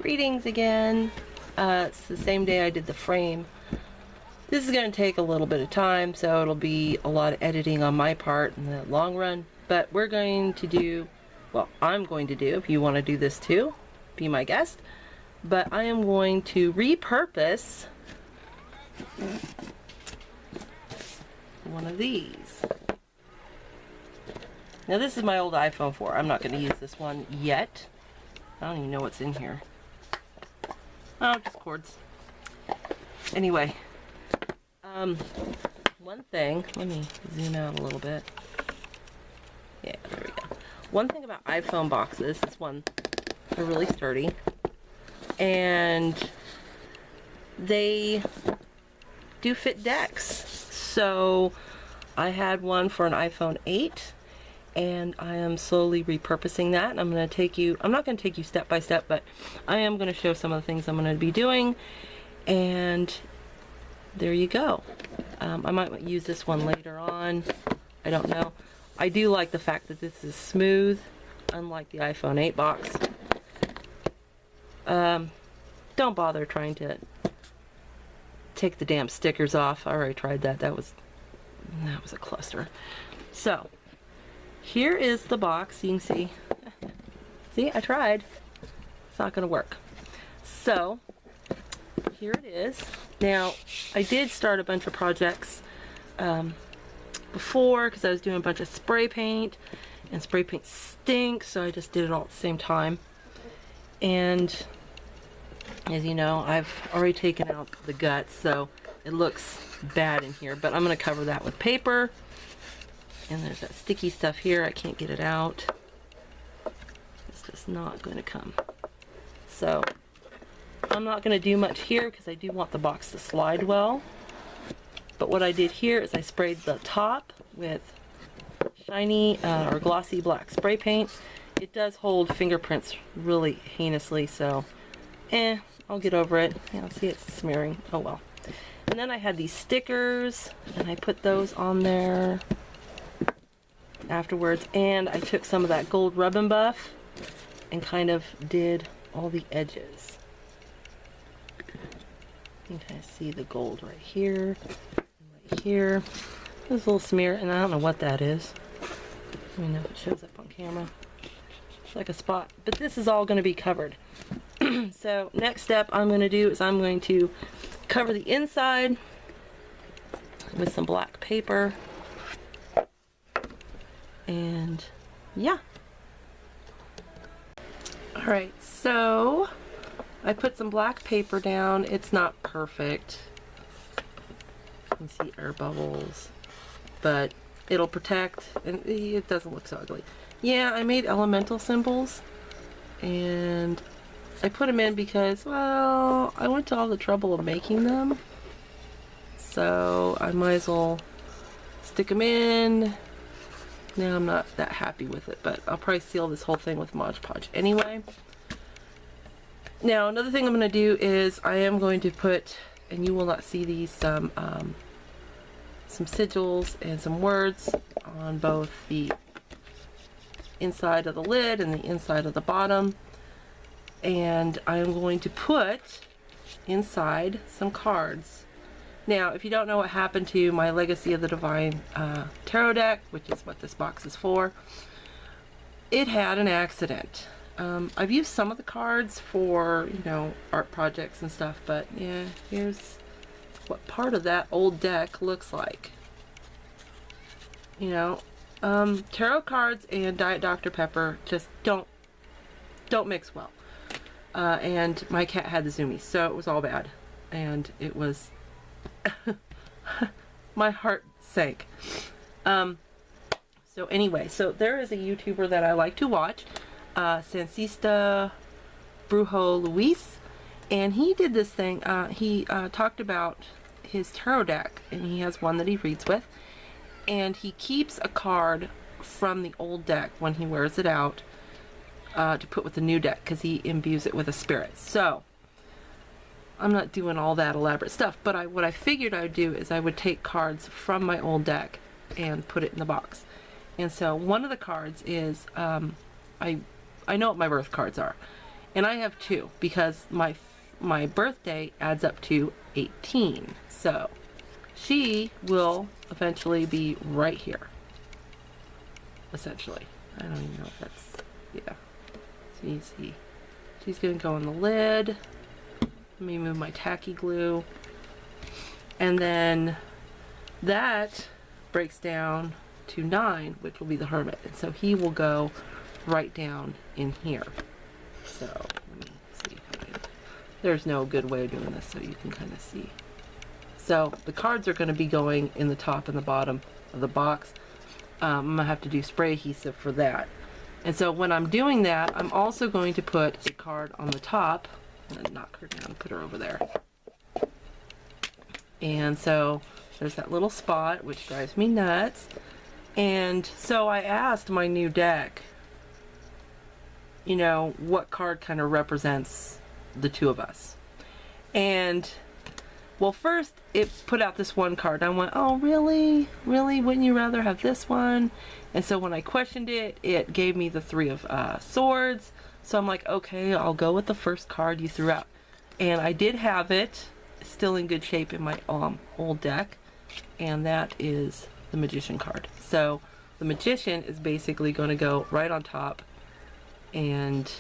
Greetings again. It's the same day I did the frame. This is going to take a little bit of time, so it'll be a lot of editing on my part in the long run. But we're going to do, well, I'm going to do, if you want to do this too, be my guest. But I am going to repurpose one of these. Now this is my old iPhone 4. I'm not going to use this one yet. I don't even know what's in here. Oh, just cords. Anyway, one thing, let me zoom out a little bit. Yeah, there we go. One thing about iPhone boxes is one, they're really sturdy, and they do fit decks. So I had one for an iPhone 8, and I am slowly repurposing that. And I'm going to take you, I'm not going to take you step by step, but I am going to show some of the things I'm going to be doing. And there you go. I might use this one later on. I don't know. I do like the fact that this is smooth, unlike the iPhone 8 box. Don't bother trying to take the damn stickers off. I already tried that. That was a cluster. So here is the box. You can see. See, I tried. It's not going to work. So here it is. Now, I did start a bunch of projects before because I was doing a bunch of spray paint, and spray paint stinks, so I just did it all at the same time. And as you know, I've already taken out the guts, so it looks bad in here, but I'm going to cover that with paper. And there's that sticky stuff here. I can't get it out. It's just not going to come. So I'm not going to do much here because I do want the box to slide well. But what I did here is I sprayed the top with shiny or glossy black spray paint. It does hold fingerprints really heinously, so I'll get over it. Yeah, see, it's smearing. Oh well. And then I had these stickers, and I put those on there afterwards, and I took some of that gold rub and buff and kind of did all the edges. You can kind of see the gold right here, right here. There's a little smear, and I don't know what that is. Let me know if it shows up on camera. It's like a spot, but this is all going to be covered. So next step I'm going to do is I'm going to cover the inside with some black paper. And yeah. Alright, so I put some black paper down. It's not perfect. You can see air bubbles, but it'll protect, and it doesn't look so ugly. Yeah, I made elemental symbols, and I put them in because, well, I went to all the trouble of making them, so I might as well stick them in. Now I'm not that happy with it, but I'll probably seal this whole thing with Mod Podge anyway. Now another thing I'm going to do is I am going to put, and you will not see these, some sigils and some words on both the inside of the lid and the inside of the bottom. And I am going to put inside some cards. Now, if you don't know what happened to my Legacy of the Divine tarot deck, which is what this box is for, it had an accident. I've used some of the cards for, you know, art projects and stuff, but yeah, here's what part of that old deck looks like. You know, tarot cards and Diet Dr. Pepper just don't mix well. And my cat had the zoomies, so it was all bad. And it was... my heart sank. So anyway, so there is a YouTuber that I like to watch, Sancista Brujo Luis, and he did this thing. He talked about his tarot deck, and he has one that he reads with, and he keeps a card from the old deck when he wears it out to put with the new deck because he imbues it with a spirit. So I'm not doing all that elaborate stuff, but what I figured I would do is I would take cards from my old deck and put it in the box. And so one of the cards is I know what my birth cards are, And I have 2 because my birthday adds up to 18. So she will eventually be right here. Essentially. I don't even know if that's, yeah. See. She's gonna go on the lid. Let me move my tacky glue. And then that breaks down to 9, which will be the hermit. And so he will go right down in here. So let me see if I can, there's no good way of doing this so you can kind of see. So the cards are going to be going in the top and the bottom of the box. I'm going to have to do spray adhesive for that. And so when I'm doing that, I'm also going to put a card on the top. I'm going to knock her down and put her over there. And so there's that little spot, which drives me nuts. And so I asked my new deck, you know, what card kind of represents the 2 of us. And, well, first it put out this one card. I went, oh, really? Really? Wouldn't you rather have this one? And so when I questioned it, it gave me the 3 of Swords. So I'm like, okay, I'll go with the first card you threw out. And I did have it still in good shape in my old deck. And that is the Magician card. So the Magician is basically going to go right on top. And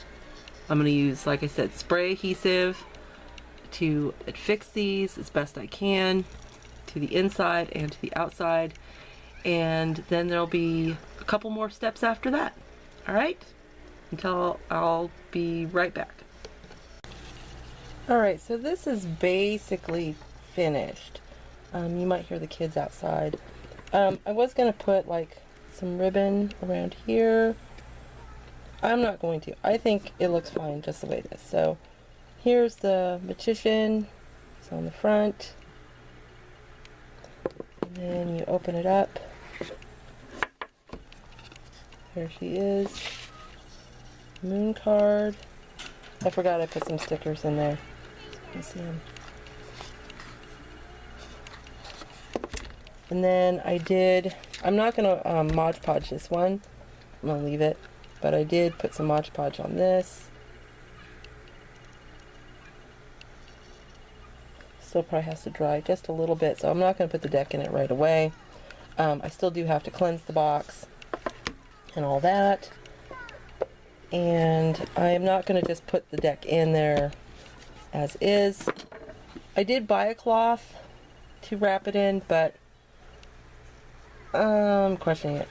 I'm going to use, like I said, spray adhesive to affix these as best I can to the inside and to the outside. And then there'll be a couple more steps after that. Alright? Until I'll be right back. Alright, so this is basically finished. You might hear the kids outside. I was going to put like some ribbon around here. I'm not going to. I think it looks fine just the way it is. So here's the Magician. It's on the front. And then you open it up. There she is. Moon card. I forgot I put some stickers in there. You can see them. And then I'm not going to Mod Podge this one. I'm going to leave it. But I did put some Mod Podge on this. Still probably has to dry just a little bit, so I'm not going to put the deck in it right away. I still do have to cleanse the box and all that. And I am not going to just put the deck in there as is. I did buy a cloth to wrap it in, but I'm questioning it.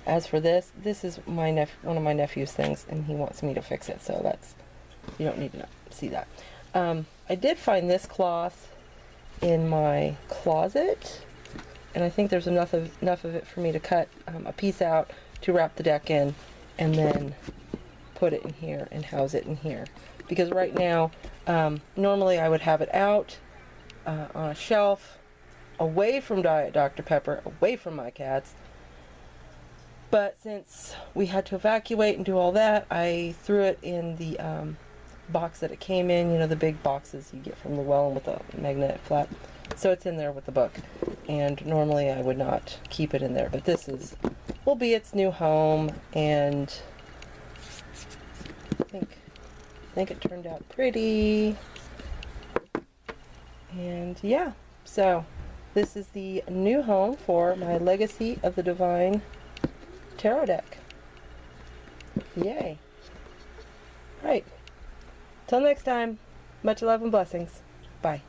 As for this is one of my nephew's things, and he wants me to fix it, so that's, you don't need to see that. I did find this cloth in my closet, and I think there's enough of it for me to cut a piece out to wrap the deck in, and then put it in here and house it in here. Because right now, normally I would have it out on a shelf, away from Diet Dr. Pepper, away from my cats. But since we had to evacuate and do all that, I threw it in the box that it came in, you know, the big boxes you get from Llewellyn with the magnetic flap. So it's in there with the book. And normally I would not keep it in there, but this will be its new home, and I think it turned out pretty. And yeah, so this is the new home for my Legacy of the Divine tarot deck. Yay. Right. Till next time, much love and blessings. Bye.